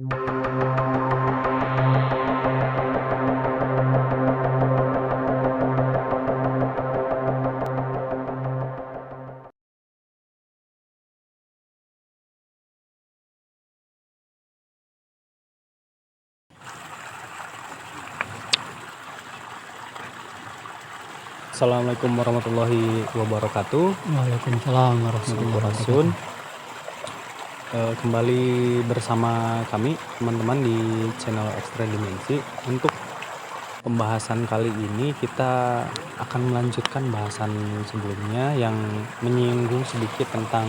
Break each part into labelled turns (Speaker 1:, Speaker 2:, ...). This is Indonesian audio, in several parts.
Speaker 1: Assalamualaikum warahmatullahi wabarakatuh.
Speaker 2: Waalaikumsalam warahmatullahi
Speaker 1: Sampurasun.
Speaker 2: wabarakatuh.
Speaker 1: Kembali bersama kami teman-teman di channel Ekstra Dimensi. Untuk pembahasan kali ini kita akan melanjutkan bahasan sebelumnya yang menyinggung sedikit tentang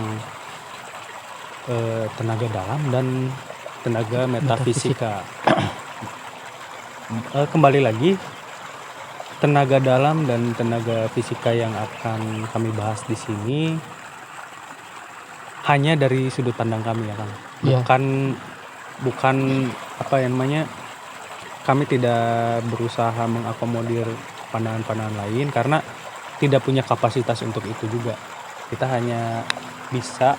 Speaker 1: tenaga dalam dan tenaga metafisika. Kembali lagi, tenaga dalam dan tenaga fisika yang akan kami bahas di sini hanya dari sudut pandang kami ya, Kang.
Speaker 2: Iya.
Speaker 1: Bukan apa yang namanya, kami tidak berusaha mengakomodir pandangan-pandangan lain karena tidak punya kapasitas untuk itu juga. Kita hanya bisa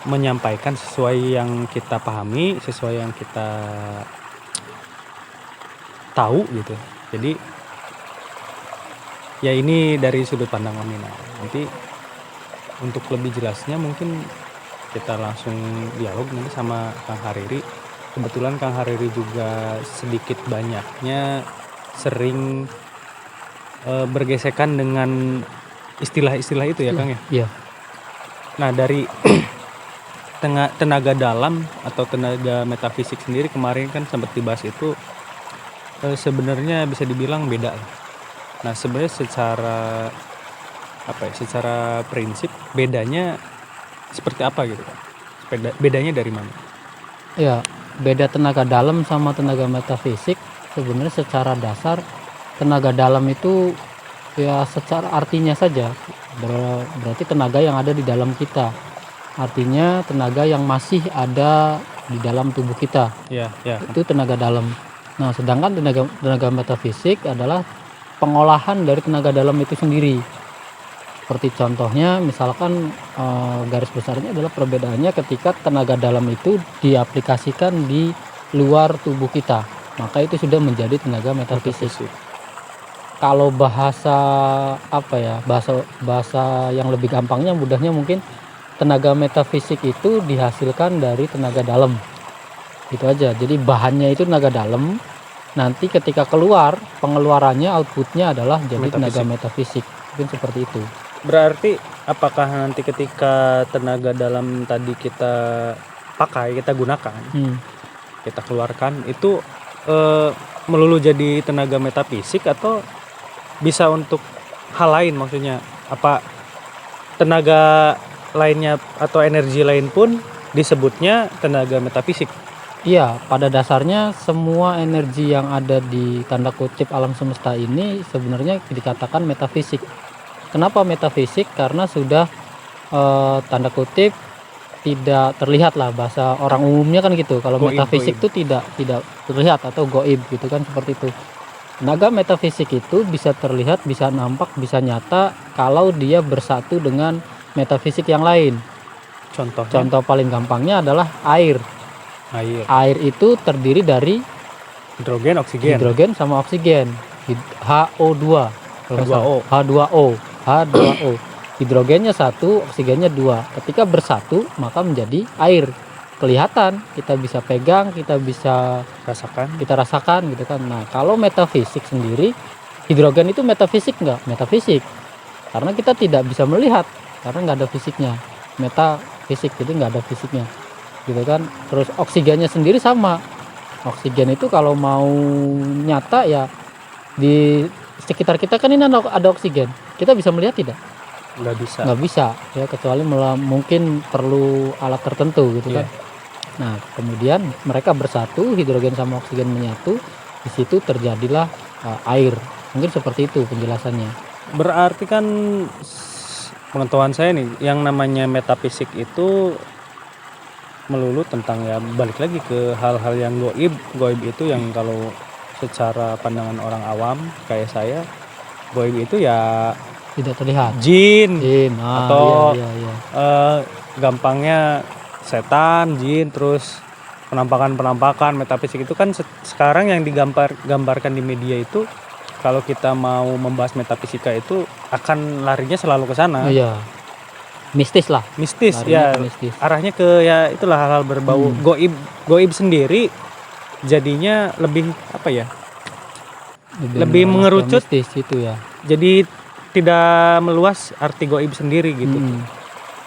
Speaker 1: menyampaikan sesuai yang kita pahami, sesuai yang kita tahu gitu. Jadi ya ini dari sudut pandang kami. Nah, nanti untuk lebih jelasnya mungkin kita langsung dialog nanti sama Kang Hariri. Kebetulan Kang Hariri juga sedikit banyaknya sering bergesekan dengan istilah-istilah itu ya, Kang ya.
Speaker 2: Iya.
Speaker 1: Nah, dari tenaga dalam atau tenaga metafisik sendiri kemarin kan sempat dibahas itu, sebenarnya bisa dibilang beda. Nah, sebenarnya secara prinsip bedanya seperti apa gitu, Kang? Bedanya dari mana?
Speaker 2: Ya, beda tenaga dalam sama tenaga metafisik sebenarnya secara dasar tenaga dalam itu ya secara artinya saja berarti tenaga yang ada di dalam kita. Artinya tenaga yang masih ada di dalam tubuh kita.
Speaker 1: Ya.
Speaker 2: Itu tenaga dalam. Nah, sedangkan tenaga metafisik adalah pengolahan dari tenaga dalam itu sendiri. Seperti contohnya misalkan garis besarnya adalah perbedaannya ketika tenaga dalam itu diaplikasikan di luar tubuh kita, maka itu sudah menjadi tenaga metafisik. Kalau bahasa bahasa yang lebih gampangnya, mudahnya mungkin tenaga metafisik itu dihasilkan dari tenaga dalam. Itu aja. Jadi bahannya itu tenaga dalam. Nanti ketika keluar, pengeluarannya, outputnya adalah jadi tenaga metafisik. Mungkin seperti itu.
Speaker 1: Berarti apakah nanti ketika tenaga dalam tadi kita pakai, kita gunakan, kita keluarkan, itu melulu jadi tenaga metafisik atau bisa untuk hal lain? Maksudnya apa tenaga lainnya atau energi lain pun disebutnya tenaga metafisik?
Speaker 2: Iya, pada dasarnya semua energi yang ada di tanda kutip alam semesta ini sebenarnya dikatakan metafisik. Kenapa metafisik? Karena sudah tanda kutip tidak terlihat lah, bahasa orang umumnya kan gitu. Kalau metafisik itu tidak terlihat atau goib gitu kan, seperti itu. Tenaga metafisik itu bisa terlihat, bisa nampak, bisa nyata kalau dia bersatu dengan metafisik yang lain. Contoh paling gampangnya adalah air. Air itu terdiri dari hidrogen sama oksigen, HO2, H2O. Hidrogennya 1, oksigennya 2. Ketika bersatu maka menjadi air. Kelihatan, kita bisa pegang, kita bisa rasakan gitu kan. Nah, kalau metafisik sendiri, hidrogen itu metafisik enggak? Metafisik. Karena kita tidak bisa melihat, karena enggak ada fisiknya. Metafisik, jadi enggak ada fisiknya. Gitu kan. Terus oksigennya sendiri sama. Oksigen itu kalau mau nyata ya di sekitar kita kan ini ada oksigen. Kita bisa melihat tidak? Nggak bisa ya, kecuali mungkin perlu alat tertentu gitu kan. Nah, kemudian mereka bersatu, hidrogen sama oksigen menyatu, di situ terjadilah air. Mungkin seperti itu penjelasannya.
Speaker 1: Berarti kan pengetahuan saya nih, yang namanya metafisik itu melulu tentang ya balik lagi ke hal-hal yang goib itu yang kalau secara pandangan orang awam kayak saya, goib itu ya
Speaker 2: tidak terlihat,
Speaker 1: jin.
Speaker 2: Atau
Speaker 1: gampangnya setan, jin, terus penampakan metafisik itu kan sekarang yang gambarkan di media itu, kalau kita mau membahas metafisika itu akan larinya selalu ke sana.
Speaker 2: Iya. Mistis lah.
Speaker 1: Mistis
Speaker 2: Larinya
Speaker 1: ya,
Speaker 2: ke mistis.
Speaker 1: arahnya ke ya itulah hal-hal berbau goib sendiri jadinya lebih apa ya? Lebih
Speaker 2: mengarah ke
Speaker 1: mengerucut.
Speaker 2: mistis itu ya.
Speaker 1: Jadi tidak meluas arti goib sendiri gitu.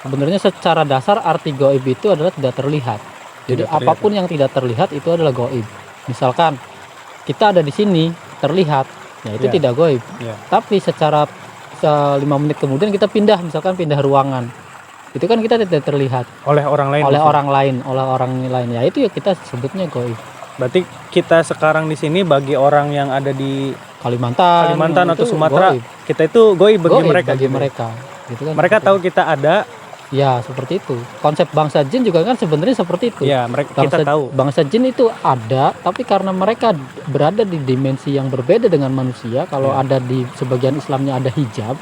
Speaker 2: Sebenarnya secara dasar arti goib itu adalah tidak terlihat. Jadi
Speaker 1: Tidak terlihat.
Speaker 2: apapun yang tidak terlihat itu adalah goib. Misalkan kita ada di sini terlihat, ya itu
Speaker 1: Ya.
Speaker 2: tidak goib.
Speaker 1: Ya.
Speaker 2: Tapi secara 5 menit kemudian kita pindah, misalkan pindah ruangan, itu kan kita tidak terlihat
Speaker 1: Oleh orang lain.
Speaker 2: oleh
Speaker 1: maksudnya.
Speaker 2: orang lain. Ya itu ya kita sebutnya goib.
Speaker 1: Berarti kita sekarang di sini bagi orang yang ada di
Speaker 2: Kalimantan
Speaker 1: atau
Speaker 2: itu
Speaker 1: Sumatera,
Speaker 2: goib.
Speaker 1: kita itu goib bagi
Speaker 2: Goib
Speaker 1: mereka.
Speaker 2: bagi
Speaker 1: gitu.
Speaker 2: mereka. Gitu kan,
Speaker 1: Mereka
Speaker 2: seperti
Speaker 1: tahu kita ada,
Speaker 2: ya seperti itu. Konsep bangsa jin juga kan sebenarnya seperti itu.
Speaker 1: ya kita tahu.
Speaker 2: Bangsa jin itu ada, tapi karena mereka berada di dimensi yang berbeda dengan manusia. Kalau
Speaker 1: Ya.
Speaker 2: ada di sebagian Islamnya ada hijab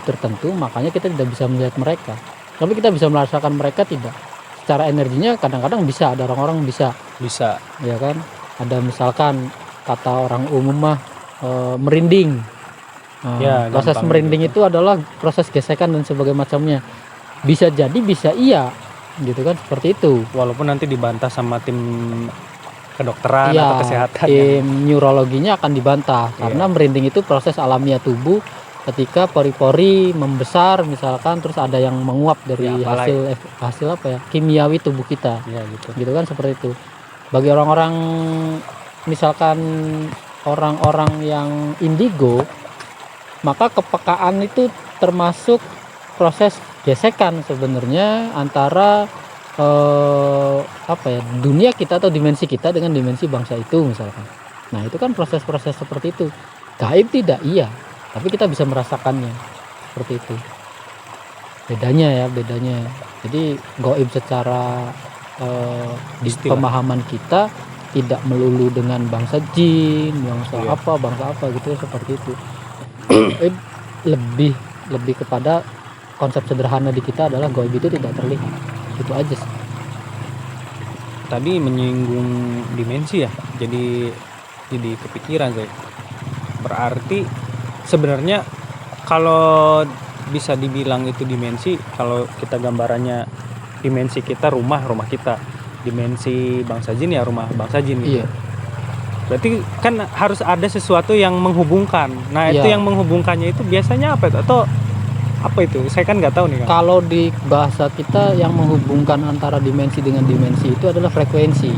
Speaker 2: tertentu, makanya kita tidak bisa melihat mereka. Tapi kita bisa merasakan mereka tidak. Secara energinya kadang-kadang bisa, ada orang-orang bisa, ya kan? Ada misalkan kata orang umum mah merinding. Nah,
Speaker 1: Ya,
Speaker 2: proses
Speaker 1: gampang
Speaker 2: merinding
Speaker 1: gitu.
Speaker 2: itu adalah proses gesekan dan sebagainya macamnya. Bisa jadi, bisa iya, gitu kan, seperti itu.
Speaker 1: Walaupun nanti dibantah sama tim kedokteran
Speaker 2: Iya,
Speaker 1: atau kesehatan.
Speaker 2: tim neurologinya akan dibantah
Speaker 1: Iya.
Speaker 2: karena merinding itu proses alamiah tubuh ketika pori-pori membesar misalkan, terus ada yang menguap dari
Speaker 1: Ya, apalagi.
Speaker 2: hasil apa ya, kimiawi tubuh kita,
Speaker 1: Ya gitu.
Speaker 2: gitu kan, seperti itu. Bagi orang-orang misalkan orang-orang yang indigo, maka kepekaan itu termasuk proses gesekan sebenarnya antara apa ya, dunia kita atau dimensi kita dengan dimensi bangsa itu misalkan. Nah itu kan proses-proses seperti itu. Gaib tidak, iya, tapi kita bisa merasakannya seperti itu. Bedanya. Jadi gaib secara di
Speaker 1: Istilah.
Speaker 2: pemahaman kita tidak melulu dengan bangsa jin, bangsa
Speaker 1: Iya.
Speaker 2: bangsa apa gitu, seperti itu. lebih kepada konsep sederhana di kita adalah gaib itu tidak terlihat, itu aja sih.
Speaker 1: Tadi menyinggung dimensi ya, jadi kepikiran saya. Berarti sebenarnya kalau bisa dibilang itu dimensi, kalau kita gambarannya dimensi kita rumah kita, dimensi bangsa jin ya rumah bangsa jin gitu.
Speaker 2: Iya.
Speaker 1: Berarti kan harus ada sesuatu yang menghubungkan. Nah itu
Speaker 2: Iya.
Speaker 1: yang menghubungkannya itu biasanya apa itu? Atau apa itu? Saya kan nggak tahu nih Kang.
Speaker 2: Kalau di bahasa kita yang menghubungkan antara dimensi dengan dimensi itu adalah frekuensi.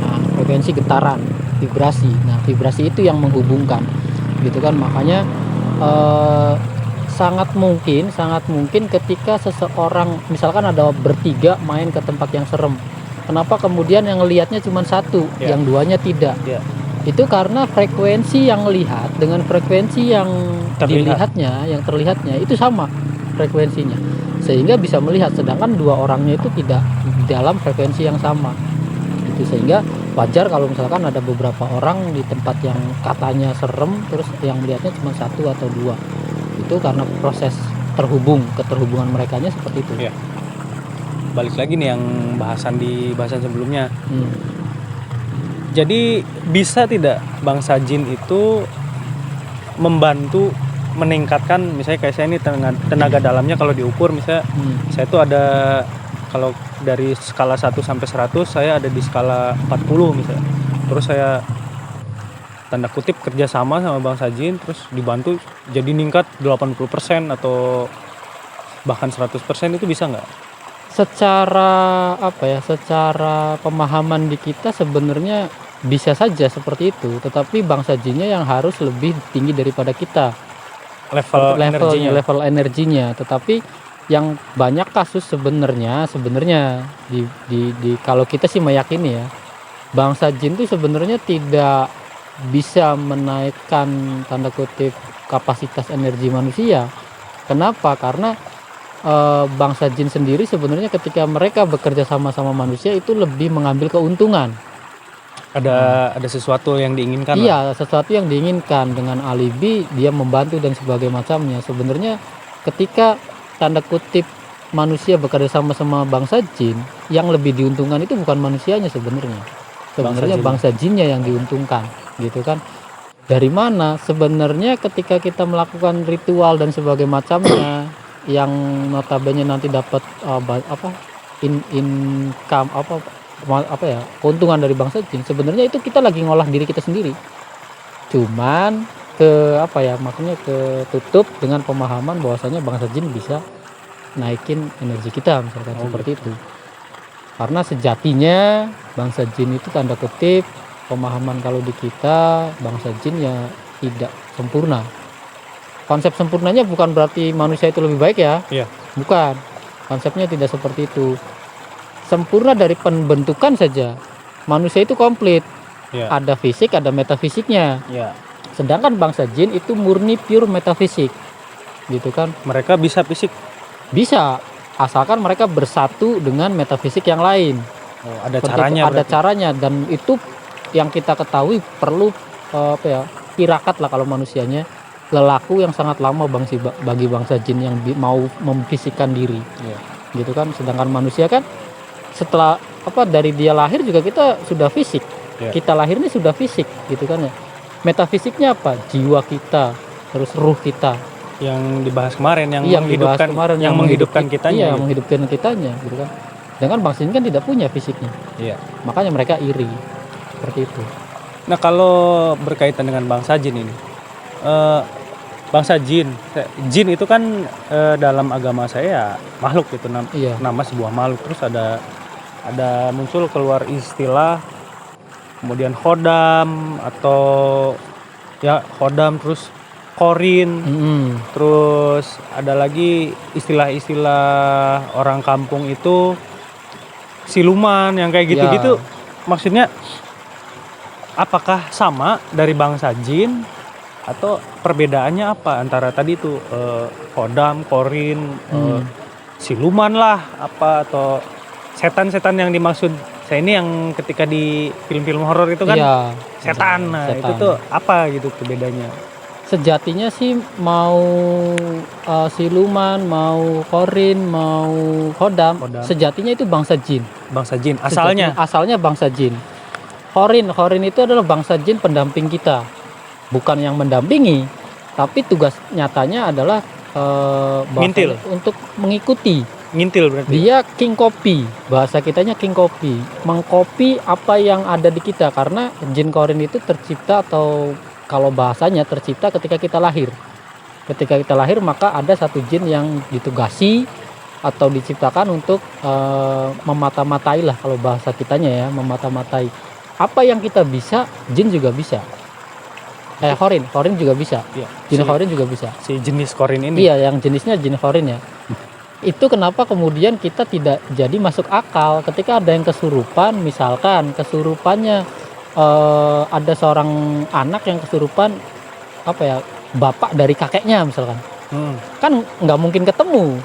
Speaker 2: Nah, frekuensi getaran, vibrasi. Nah, vibrasi itu yang menghubungkan, gitu kan. Makanya sangat mungkin ketika seseorang misalkan ada bertiga main ke tempat yang serem, kenapa kemudian yang ngelihatnya cuma satu,
Speaker 1: Ya.
Speaker 2: yang duanya tidak?
Speaker 1: Ya.
Speaker 2: Itu karena frekuensi yang lihat dengan frekuensi yang terlihatnya itu sama frekuensinya, sehingga bisa melihat, sedangkan dua orangnya itu tidak dalam frekuensi yang sama. Itu sehingga wajar kalau misalkan ada beberapa orang di tempat yang katanya serem terus yang melihatnya cuma satu atau dua. Itu karena proses keterhubungan merekanya seperti itu.
Speaker 1: Ya. Balik lagi nih yang bahasan sebelumnya. Jadi bisa tidak bangsa jin itu membantu meningkatkan, misalnya kayak saya ini tenaga dalamnya kalau diukur misalnya saya tuh ada, kalau dari skala 1 sampai 100 saya ada di skala 40 misalnya. Terus saya tanda kutip kerjasama sama bangsa jin, terus dibantu jadi ningkat 80% atau bahkan 100%, itu bisa nggak?
Speaker 2: Secara pemahaman di kita sebenarnya bisa saja seperti itu, tetapi bangsa jinnya yang harus lebih tinggi daripada kita level energinya. Tetapi yang banyak kasus sebenarnya di kalau kita sih meyakini ya, bangsa jin itu sebenarnya tidak bisa menaikkan tanda kutip kapasitas energi manusia. Kenapa? Karena bangsa jin sendiri sebenarnya ketika mereka bekerja sama manusia itu lebih mengambil keuntungan.
Speaker 1: Ada sesuatu yang diinginkan.
Speaker 2: Iya, sesuatu yang diinginkan, dengan alibi dia membantu dan sebagainya macamnya. Sebenarnya ketika tanda kutip manusia bekerja sama bangsa jin, yang lebih diuntungkan itu bukan manusianya sebenarnya. Sebenarnya bangsa jinnya yang diuntungkan, gitu kan. Dari mana? Sebenarnya ketika kita melakukan ritual dan sebagainya macamnya yang notabene nanti dapat income ya, keuntungan dari bangsa jin, sebenarnya itu kita lagi ngolah diri kita sendiri. Cuman maksudnya ketutup dengan pemahaman bahwasanya bangsa jin bisa naikin energi kita misalkan seperti itu. Karena sejatinya bangsa jin itu tanda kutip pemahaman kalau di kita bangsa jin ya tidak sempurna. Konsep sempurnanya bukan berarti manusia itu lebih baik ya.
Speaker 1: Iya.
Speaker 2: Bukan. Konsepnya tidak seperti itu. Sempurna dari pembentukan saja. Manusia itu komplit.
Speaker 1: Iya.
Speaker 2: Ada fisik, ada metafisiknya.
Speaker 1: Iya.
Speaker 2: Sedangkan bangsa jin itu murni pure metafisik. Gitu kan?
Speaker 1: Mereka bisa fisik.
Speaker 2: Bisa, asalkan mereka bersatu dengan metafisik yang lain.
Speaker 1: Oh, ada
Speaker 2: Seperti
Speaker 1: caranya.
Speaker 2: itu, ada caranya, dan itu yang kita ketahui perlu tirakat lah kalau manusianya, lelaku yang sangat lama bagi bangsa jin yang mau memfisikkan diri.
Speaker 1: Iya.
Speaker 2: Gitu kan. Sedangkan manusia kan setelah dari dia lahir juga kita sudah fisik.
Speaker 1: Iya.
Speaker 2: Kita lahir ini sudah fisik, gitu kan ya. Metafisiknya apa? Jiwa kita, terus ruh kita.
Speaker 1: Yang dibahas kemarin yang
Speaker 2: yang
Speaker 1: menghidupkan kitanya.
Speaker 2: Iya, menghidupkan kitanya, gitu kan. Sedangkan bangsa jin kan tidak punya fisiknya.
Speaker 1: Iya.
Speaker 2: Makanya mereka iri. Seperti itu.
Speaker 1: Nah, kalau berkaitan dengan bangsa jin ini, bangsa jin itu kan dalam agama saya makhluk gitu, nama sebuah makhluk. Terus ada muncul keluar istilah kemudian khodam terus korin, terus ada lagi istilah-istilah orang kampung itu siluman yang kayak gitu-gitu. Maksudnya apakah sama dari bangsa jin atau perbedaannya apa antara tadi itu khodam, korin, siluman lah atau setan-setan yang dimaksud saya ini yang ketika di film-film horor itu kan setan. Nah, itu tuh apa gitu bedanya?
Speaker 2: Sejatinya sih mau siluman, mau korin, mau khodam, sejatinya itu bangsa jin.
Speaker 1: Bangsa jin asalnya
Speaker 2: bangsa jin. Korin itu adalah bangsa jin pendamping kita. Bukan yang mendampingi, tapi tugas nyatanya adalah
Speaker 1: ngintil
Speaker 2: untuk mengikuti.
Speaker 1: Ngintil berarti.
Speaker 2: Dia king copy, bahasa kitanya king copy, mengcopy apa yang ada di kita, karena jin korin itu tercipta, atau kalau bahasanya tercipta ketika kita lahir. Ketika kita lahir maka ada satu jin yang ditugasi atau diciptakan untuk memata-matai lah kalau bahasa kitanya ya, memata-matai. Apa yang kita bisa, jin juga bisa. Korin juga bisa.
Speaker 1: Ya,
Speaker 2: jin korin juga bisa.
Speaker 1: Si jenis korin ini.
Speaker 2: Iya, yang jenisnya jin korin ya. Itu kenapa kemudian kita tidak jadi masuk akal ketika ada yang kesurupan, misalkan kesurupannya ada seorang anak yang kesurupan bapak dari kakeknya misalkan. Kan nggak mungkin ketemu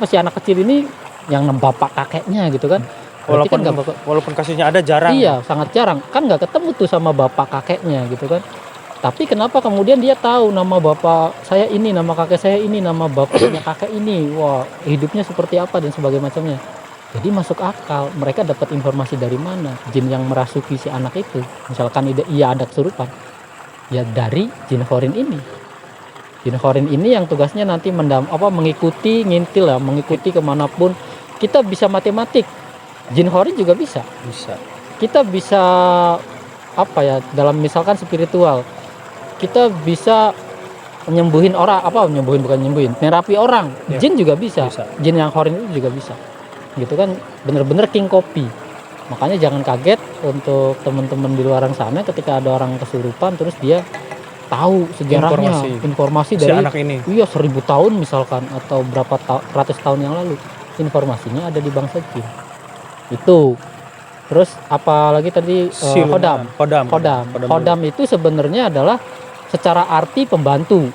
Speaker 2: si anak kecil ini yang bapak kakeknya gitu kan.
Speaker 1: Walaupun kasusnya ada jarang.
Speaker 2: Iya, sangat jarang. Kan nggak ketemu tuh sama bapak kakeknya gitu kan. Tapi kenapa kemudian dia tahu nama bapak saya ini, nama kakek saya ini, nama bapaknya kakek ini. Wah, hidupnya seperti apa dan sebagainya macamnya. Jadi masuk akal. Mereka dapat informasi dari mana? Jin yang merasuki si anak itu. Misalkan ia ada kesurupan. Ya dari jin korin ini. Jin korin ini yang tugasnya nanti mengikuti, ngintil lah, mengikuti kemanapun. Kita bisa matematik. Jin korin juga bisa. Kita bisa dalam misalkan spiritual. Kita bisa nyembuhin orang, nerapi orang. Jin juga bisa. Jin yang korin itu juga bisa. Gitu kan, bener-bener king copy. Makanya jangan kaget untuk teman-teman di luar sana ketika ada orang kesurupan terus dia tahu sejarahnya, informasi dari
Speaker 1: anak ini.
Speaker 2: Iya, 1000 tahun misalkan atau berapa ratus tahun yang lalu. Informasinya ada di bangsa jin. Itu. Terus apalagi tadi khodam itu sebenarnya adalah secara arti pembantu.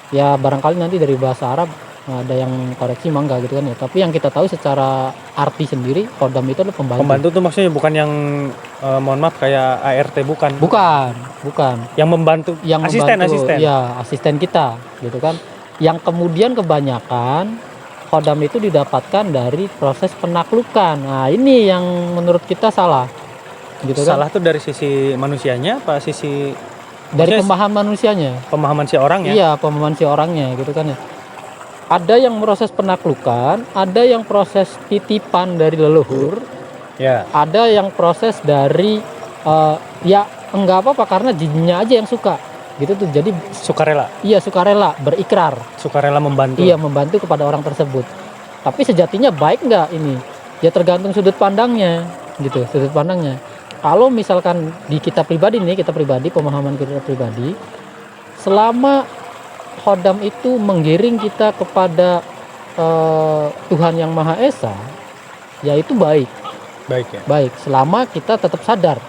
Speaker 2: Ya barangkali nanti dari bahasa Arab ada yang koreksi mangga gitu kan ya. Tapi yang kita tahu secara arti sendiri khodam itu adalah pembantu.
Speaker 1: Pembantu itu maksudnya bukan yang mohon maaf kayak ART bukan.
Speaker 2: Bukan.
Speaker 1: Yang membantu asisten.
Speaker 2: Ya, asisten kita gitu kan. Yang kemudian kebanyakan Khodam itu didapatkan dari proses penaklukan. Nah, ini yang menurut kita salah. Gitu kan?
Speaker 1: Salah tuh dari sisi manusianya apa sisi
Speaker 2: Dari
Speaker 1: maksudnya
Speaker 2: pemahaman manusianya.
Speaker 1: pemahaman si orang ya?
Speaker 2: Iya, pemahaman si orangnya gitu kan ya. Ada yang proses penaklukan, ada yang proses titipan dari leluhur,
Speaker 1: Ya.
Speaker 2: ada yang proses dari ya enggak apa-apa karena jinnya aja yang suka. Gitu tuh. Jadi
Speaker 1: Sukarela
Speaker 2: sukarela berikrar.
Speaker 1: membantu.
Speaker 2: Iya, membantu kepada orang tersebut. Tapi sejatinya baik nggak ini? Ya tergantung sudut pandangnya, gitu, sudut pandangnya. Kalau misalkan di kita pribadi, pemahaman kita pribadi, selama khodam itu menggiring kita kepada Tuhan Yang Maha Esa, ya itu baik,
Speaker 1: Baik ya.
Speaker 2: baik. Selama kita tetap sadar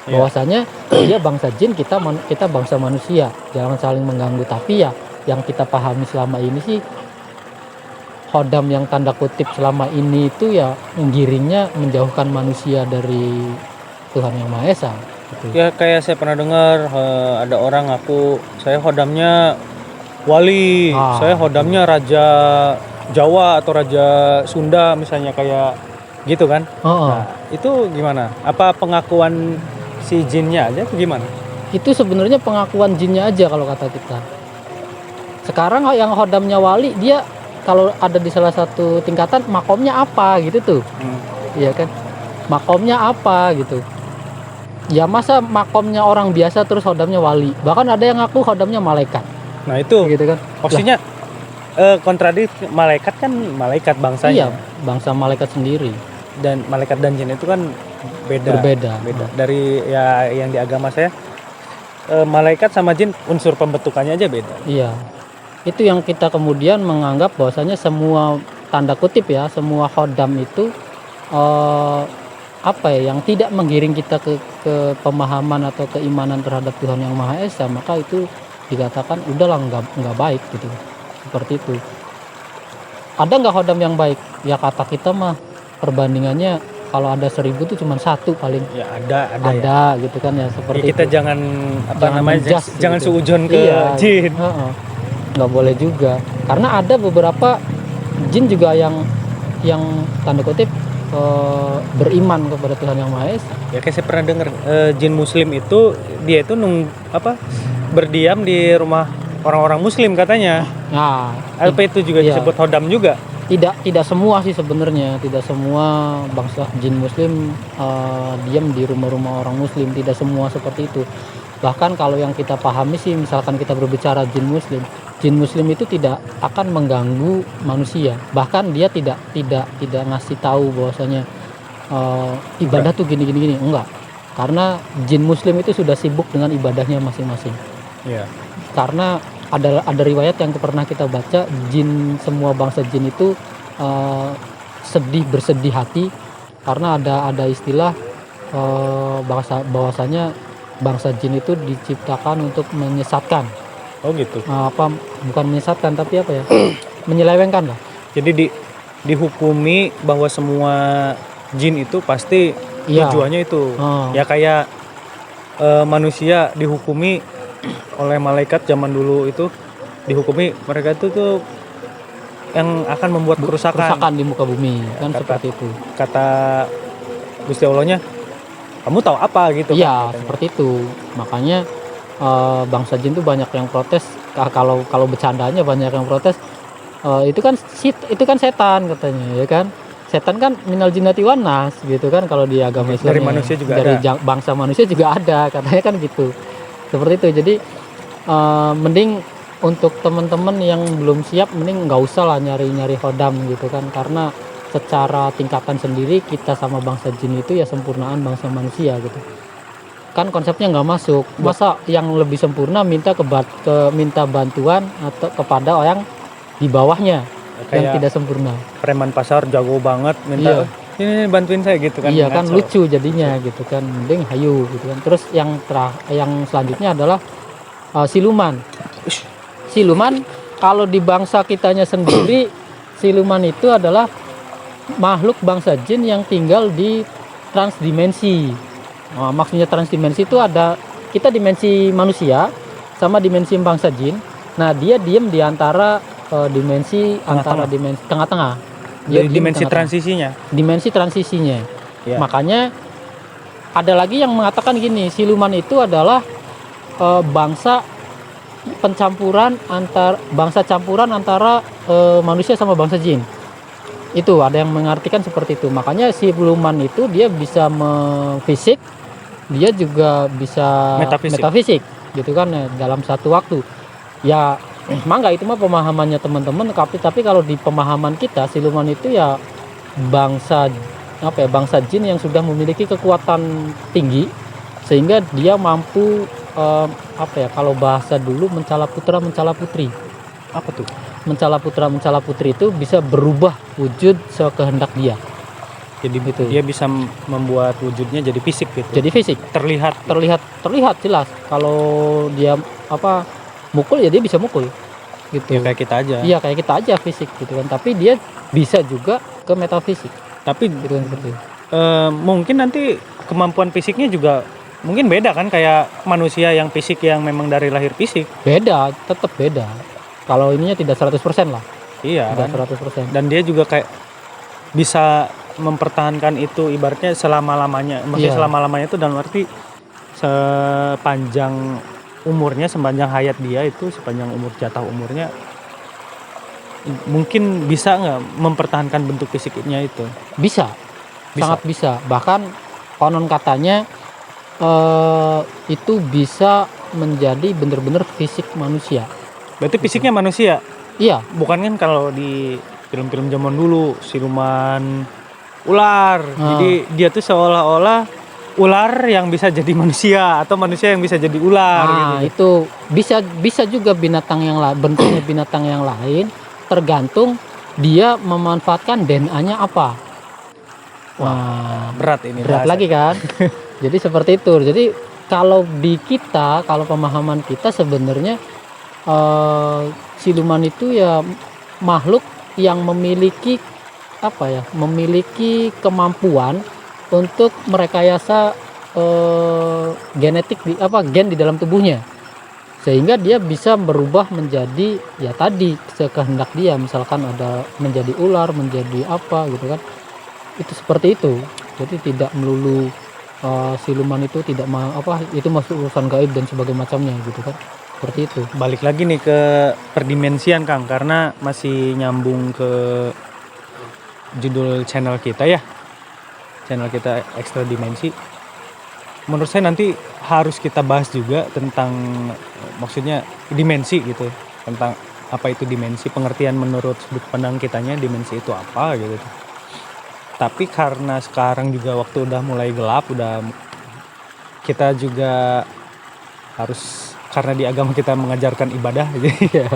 Speaker 1: Iya.
Speaker 2: bahwasanya dia bangsa jin, kita bangsa manusia, jangan saling mengganggu. Tapi ya yang kita pahami selama ini sih, khodam yang tanda kutip selama ini itu ya menggiringnya menjauhkan manusia dari Tuhan Yang Maha Esa gitu.
Speaker 1: Ya kayak saya pernah dengar ada orang ngaku saya khodamnya wali, saya khodamnya raja Jawa atau raja Sunda misalnya kayak gitu kan. Nah, itu gimana? Apa pengakuan si jinnya aja atau gimana?
Speaker 2: Itu sebenarnya pengakuan jinnya aja kalau kata kita. Sekarang yang khodamnya wali, dia kalau ada di salah satu tingkatan makomnya apa gitu tuh. Iya kan? Makomnya apa gitu. Ya masa makomnya orang biasa terus khodamnya wali. Bahkan ada yang ngaku khodamnya malaikat.
Speaker 1: Nah, itu
Speaker 2: Gitu kan.
Speaker 1: maksudnya kontradiksi. Malaikat kan malaikat
Speaker 2: Iya,
Speaker 1: bangsanya.
Speaker 2: bangsa malaikat sendiri.
Speaker 1: Dan malaikat dan jin itu kan
Speaker 2: Berbeda.
Speaker 1: dari ya yang di agama saya malaikat sama jin unsur pembentukannya aja beda.
Speaker 2: Iya. Itu yang kita kemudian menganggap bahwasanya semua tanda kutip ya, semua khodam itu yang tidak menggiring kita ke pemahaman atau keimanan terhadap Tuhan Yang Maha Esa, maka itu dikatakan udahlah nggak baik gitu. Seperti itu. Ada nggak khodam yang baik? Ya kata kita mah perbandingannya kalau ada 1000 tuh cuma satu paling.
Speaker 1: Ya ada
Speaker 2: Ada gitu kan ya, seperti
Speaker 1: ya, kita
Speaker 2: itu.
Speaker 1: jangan
Speaker 2: menjudge
Speaker 1: jangan
Speaker 2: gitu.
Speaker 1: suujon ke
Speaker 2: Iya,
Speaker 1: jin.
Speaker 2: nggak boleh juga karena ada beberapa jin juga yang tanda kutip beriman kepada Tuhan Yang Maha Esa.
Speaker 1: Ya kayak saya pernah dengar jin muslim itu dia itu berdiam di rumah orang-orang muslim katanya.
Speaker 2: Nah,
Speaker 1: LP itu juga
Speaker 2: iya.
Speaker 1: disebut hodam juga.
Speaker 2: Tidak semua sih sebenarnya, tidak semua bangsa jin muslim diam di rumah-rumah orang muslim, tidak semua seperti itu. Bahkan kalau yang kita pahami sih, misalkan kita berbicara jin muslim itu tidak akan mengganggu manusia. Bahkan dia tidak ngasih tahu bahwasanya ibadah tuh gini, enggak. Karena jin muslim itu sudah sibuk dengan ibadahnya masing-masing.
Speaker 1: Iya.
Speaker 2: Karena ada riwayat yang pernah kita baca, semua bangsa jin itu bersedih hati karena ada istilah bahwasanya bangsa jin itu diciptakan untuk menyesatkan.
Speaker 1: Oh gitu.
Speaker 2: Bukan menyesatkan tapi apa ya? Menyelewengkan lah.
Speaker 1: Jadi dihukumi bahwa semua jin itu pasti tujuannya itu. Ya kayak manusia dihukumi oleh malaikat zaman dulu itu, dihukumi mereka itu tuh yang akan membuat kerusakan
Speaker 2: di muka bumi kan, seperti itu.
Speaker 1: Kata Gusti Allahnya, kamu tahu apa gitu?
Speaker 2: Iya,
Speaker 1: kan,
Speaker 2: seperti itu. Makanya bangsa jin tuh banyak yang protes. Kalau bercandanya banyak yang protes. Itu kan setan katanya, ya kan? Setan kan minal jinnati wan nas gitu kan kalau di agama Islam.
Speaker 1: Dari manusia juga
Speaker 2: dari
Speaker 1: ada.
Speaker 2: Bangsa manusia juga ada katanya kan gitu. Seperti itu. Jadi mending untuk teman-teman yang belum siap, mending nggak usah lah nyari khodam gitu kan, karena secara tingkatan sendiri kita sama bangsa jin itu ya sempurnaan bangsa manusia gitu kan, konsepnya nggak masuk. Masa yang lebih sempurna minta minta bantuan atau kepada orang di bawahnya yang tidak sempurna.
Speaker 1: Preman pasar jago banget minta ini bantuin saya gitu kan.
Speaker 2: Iya kan, lucu jadinya gitu kan. Mending hayu gitu kan. Terus yang selanjutnya adalah siluman. Siluman kalau di bangsa kitanya sendiri, siluman itu adalah makhluk bangsa jin yang tinggal di transdimensi. Maksudnya transdimensi itu ada kita dimensi manusia sama dimensi bangsa jin. Nah, dia diem di antara dimensi antara dimensi tengah-tengah.
Speaker 1: Dimensi transisinya.
Speaker 2: Dimensi transisinya.
Speaker 1: Ya.
Speaker 2: Makanya ada lagi yang mengatakan gini, siluman itu adalah bangsa campuran antara manusia sama bangsa jin. Itu ada yang mengartikan seperti itu. Makanya siluman itu dia bisa fisik, dia juga bisa metafisik gitu kan ya, dalam satu waktu. Ya mangga itu mah pemahamannya teman-teman, tapi kalau di pemahaman kita siluman itu ya bangsa jin yang sudah memiliki kekuatan tinggi sehingga dia mampu kalau bahasa dulu mencala putra mencala putri.
Speaker 1: Apa tuh?
Speaker 2: Mencala putra mencala putri itu bisa berubah wujud sekehendak dia.
Speaker 1: Jadi gitu. Dia bisa membuat wujudnya jadi fisik gitu.
Speaker 2: Jadi fisik, terlihat jelas. Kalau dia mukul ya dia bisa mukul gitu.
Speaker 1: Ya kayak kita aja.
Speaker 2: Iya, kayak kita aja fisik gitu kan. Tapi dia bisa juga ke metafisik.
Speaker 1: Tapi
Speaker 2: gitu kan seperti itu.
Speaker 1: Mungkin nanti kemampuan fisiknya juga mungkin beda kan, kayak manusia yang fisik yang memang dari lahir fisik.
Speaker 2: Beda, tetap beda. Kalau ininya tidak 100% lah.
Speaker 1: Iya.
Speaker 2: Tidak 100%.
Speaker 1: Dan dia juga kayak bisa mempertahankan itu ibaratnya selama-lamanya. Maksudnya selama-lamanya itu dalam arti sepanjang umurnya, sepanjang hayat dia itu, sepanjang jatah umurnya mungkin bisa nggak mempertahankan bentuk fisiknya itu?
Speaker 2: Bisa. Sangat bisa. Bahkan konon katanya itu bisa menjadi benar-benar fisik manusia.
Speaker 1: Berarti fisiknya manusia?
Speaker 2: Iya.
Speaker 1: Bukan kan kalau di film-film zaman dulu siluman ular. Jadi dia tuh seolah-olah ular yang bisa jadi manusia atau manusia yang bisa jadi ular gitu.
Speaker 2: Itu bisa juga binatang yang lain, bentuknya binatang yang lain, tergantung dia memanfaatkan DNA-nya apa.
Speaker 1: Wah, berat ini.
Speaker 2: Berat lagi kan? Jadi seperti itu. Jadi kalau pemahaman kita sebenarnya siluman itu ya makhluk yang memiliki kemampuan untuk merekayasa genetik gen di dalam tubuhnya, sehingga dia bisa berubah menjadi ya tadi sekehendak dia, misalkan ada menjadi ular, menjadi apa gitu kan, itu seperti itu. Jadi tidak melulu siluman itu itu masuk urusan gaib dan sebagainya macamnya gitu kan, seperti itu.
Speaker 1: Balik lagi nih ke perdimensian Kang, karena masih nyambung ke judul channel kita ya, channel kita Ekstra Dimensi. Menurut saya nanti harus kita bahas juga tentang maksudnya dimensi gitu, tentang apa itu dimensi, pengertian menurut sudut pandang kitanya dimensi itu apa gitu. Tapi karena sekarang juga waktu udah mulai gelap, kita juga harus, karena di agama kita mengajarkan ibadah jadi ya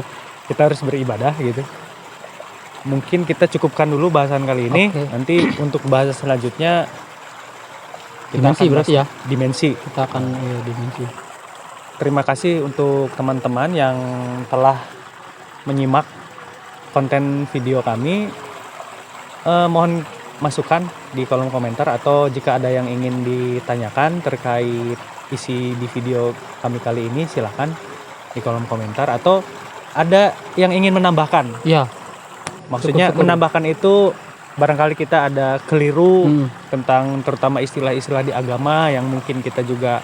Speaker 1: kita harus beribadah gitu. Mungkin kita cukupkan dulu bahasan kali ini. Nanti untuk bahasan selanjutnya
Speaker 2: dimensi berarti ya.
Speaker 1: Dimensi.
Speaker 2: Kita akan dimensi.
Speaker 1: Terima kasih untuk teman-teman yang telah menyimak konten video kami. Mohon masukan di kolom komentar, atau jika ada yang ingin ditanyakan terkait isi di video kami kali ini, silahkan di kolom komentar, atau ada yang ingin menambahkan.
Speaker 2: Iya.
Speaker 1: Maksudnya menambahkan itu barangkali kita ada keliru tentang terutama istilah-istilah di agama yang mungkin kita juga,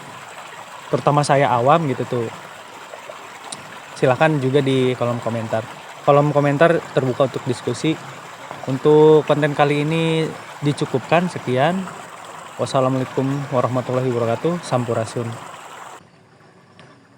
Speaker 1: terutama saya awam gitu tuh. Silahkan juga di kolom komentar. Kolom komentar terbuka untuk diskusi. Untuk konten kali ini dicukupkan sekian. Wassalamualaikum warahmatullahi wabarakatuh. Sampurasun.